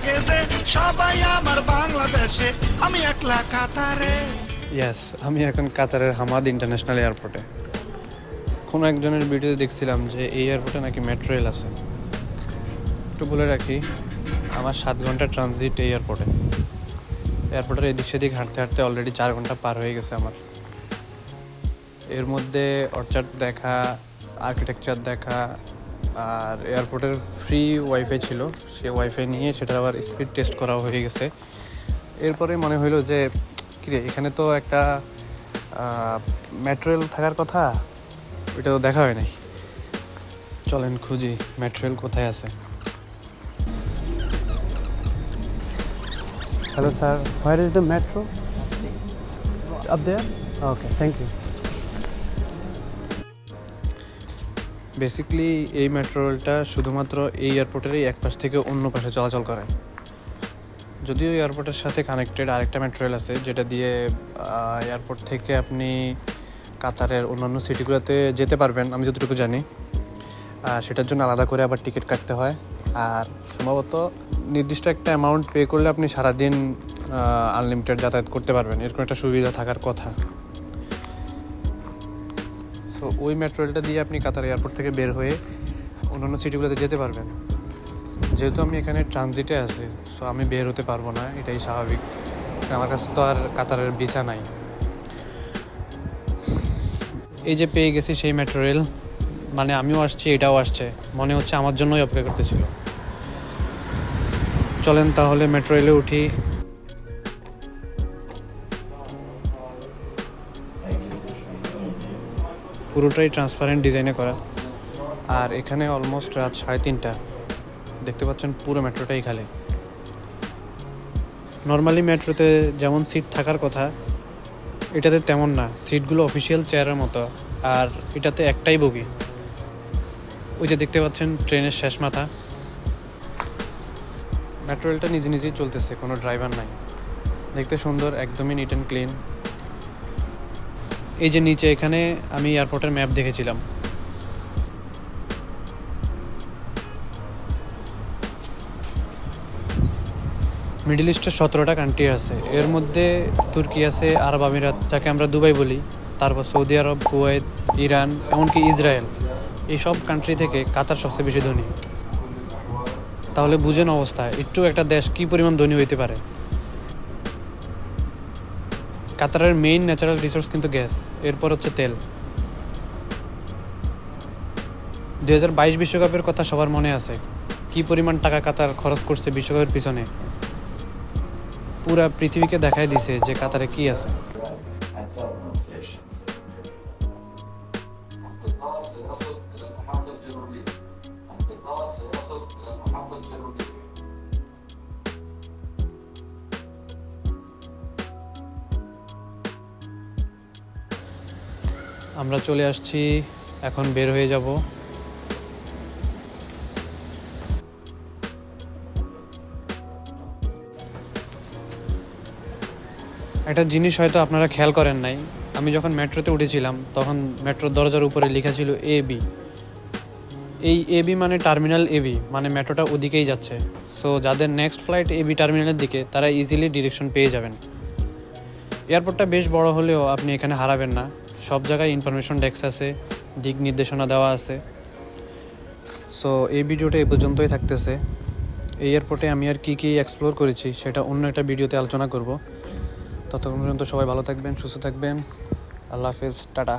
লাগে যে সবাই আমার বাংলাদেশে, আমি একলা কাতারে। ইয়েস, আমি এখন কাতারের হামাদ ইন্টারন্যাশনাল এয়ারপোর্টে। কোনো একজনের ভিডিওতে দেখছিলাম যে এই এয়ারপোর্টে নাকি মেট্রো রেল আছে। একটু বলে রাখি, আমার 7 ঘন্টা ট্রানজিট এই এয়ারপোর্টের এদিক সেদিক হাঁটতে হাঁটতে অলরেডি 4 ঘন্টা পার হয়ে গেছে আমার। এর মধ্যে অর্চার্ড দেখা, আর্কিটেকচার দেখা, আর এয়ারপোর্টের ফ্রি ওয়াইফাই ছিল, সে ওয়াইফাই নিয়ে সেটার আবার স্পিড টেস্ট করা হয়ে গেছে। এরপরে মনে হইলো যে কিরে, এখানে তো একটা মেট্রো রেল থাকার কথা, ওইটা তো দেখা হয় নাই। চলেন খুঁজি মেট্রো রেল কোথায় আছে। Hello sir, where is the metro? Up there? Okay, thank you. Basically এই মেট্রো রেলটা শুধুমাত্র এই এয়ারপোর্টেরই এক পাশ থেকে অন্য পাশে চলাচল করে। যদিও এয়ারপোর্টের সাথে কানেক্টেড আরেকটা মেট্রো রেল আছে, যেটা দিয়ে এয়ারপোর্ট থেকে আপনি কাতারের অন্যান্য সিটিগুলোতে যেতে পারবেন, আমি যতটুকু জানি। আর সেটার জন্য আলাদা করে আবার টিকিট কাটতে হয়। আর সম্ভবত নির্দিষ্ট একটা অ্যামাউন্ট পে করলে আপনি সারাদিন আনলিমিটেড যাতায়াত করতে পারবেন, এরকম একটা সুবিধা থাকার কথা। সো ওই মেট্রো রেলটা দিয়ে আপনি কাতার এয়ারপোর্ট থেকে বের হয়ে অন্যান্য সিটিগুলোতে যেতে পারবেন। যেহেতু আমি এখানে ট্রানজিটে আছি, সো আমি বের হতে পারবো না, এটাই স্বাভাবিক। আমার কাছে তো আর কাতারের ভিসা নাই। এই যে পেয়ে গেছি সেই মেট্রো রেল, মানে আমিও আসছি, এটাও আসছে, মনে হচ্ছে আমার জন্যই অপেক্ষা করতেছিল। চলেন তাহলে মেট্রো রেলে উঠি। পুরোটাই ট্রান্সপারেন্ট ডিজাইনে করা। আর এখানে অলমোস্ট রাত 3:30। দেখতে পাচ্ছেন পুরো মেট্রোটাই খালি। নর্মালি মেট্রোতে যেমন সিট থাকার কথা, এটাতে তেমন না। সিটগুলো অফিসিয়াল চেয়ারের মতো, আর এটাতে একটাই বগি। ওই যে দেখতে পাচ্ছেন ট্রেনের শেষ মাথা। মেট্রো রেলটা নিজে নিজেই চলতেছে, কোনো ড্রাইভার নাই। দেখতে সুন্দর, একদমই নিট অ্যান্ড ক্লিন। এই যে নিচে, এখানে আমি এয়ারপোর্টের ম্যাপ দেখেছিলাম। মিডল ইস্টের 17টা কান্ট্রি আছে, এর মধ্যে তুর্কি আছে, আরব আমিরাত যাকে আমরা দুবাই বলি, তারপর সৌদি আরব, কুয়েত, ইরান, এমনকি ইসরায়েল। এই সব কান্ট্রি থেকে কাতার সবচেয়ে বেশি ধনী। তাহলে বুঝেন অবস্থা, একটু একটা দেশ কী পরিমাণ ধনী হইতে পারে। কাতারের মেইন ন্যাচারাল রিসোর্স কিন্তু গ্যাস, এরপর হচ্ছে তেল। 2022 বিশ্বকাপের কথা সবার মনে আছে, কি পরিমাণ টাকা কাতার খরচ করছে বিশ্বকাপের পিছনে। পুরা পৃথিবীকে দেখায় দিছে যে কাতারে কি আছে। আমরা চলে আসছি, এখন বের হয়ে যাব। একটা জিনিস হয়তো আপনারা খেয়াল করেন নাই, আমি যখন মেট্রোতে উঠেছিলাম তখন মেট্রোর দরজার উপরে লেখা ছিল AB। এই AB মানে টার্মিনাল AB, মানে মেট্রোটা ওদিকেই যাচ্ছে। সো যাদের নেক্সট ফ্লাইট AB টার্মিনালের দিকে, তারা ইজিলি ডিরেকশন পেয়ে যাবেন। এয়ারপোর্টটা বেশ বড় হলেও আপনি এখানে হারাবেন না। সব জায়গায় ইনফরমেশন ডেস্ক আছে, দিক নির্দেশনা দেওয়া আছে। সো এই ভিডিওটা এই পর্যন্তই থাকতেছে। এই এয়ারপোর্টে আমি আর কী কী এক্সপ্লোর করেছি সেটা অন্য একটা ভিডিওতে আলোচনা করব। ততক্ষণ পর্যন্ত সবাই ভালো থাকবেন, সুস্থ থাকবেন। আল্লাহ হাফেজ, টাটা।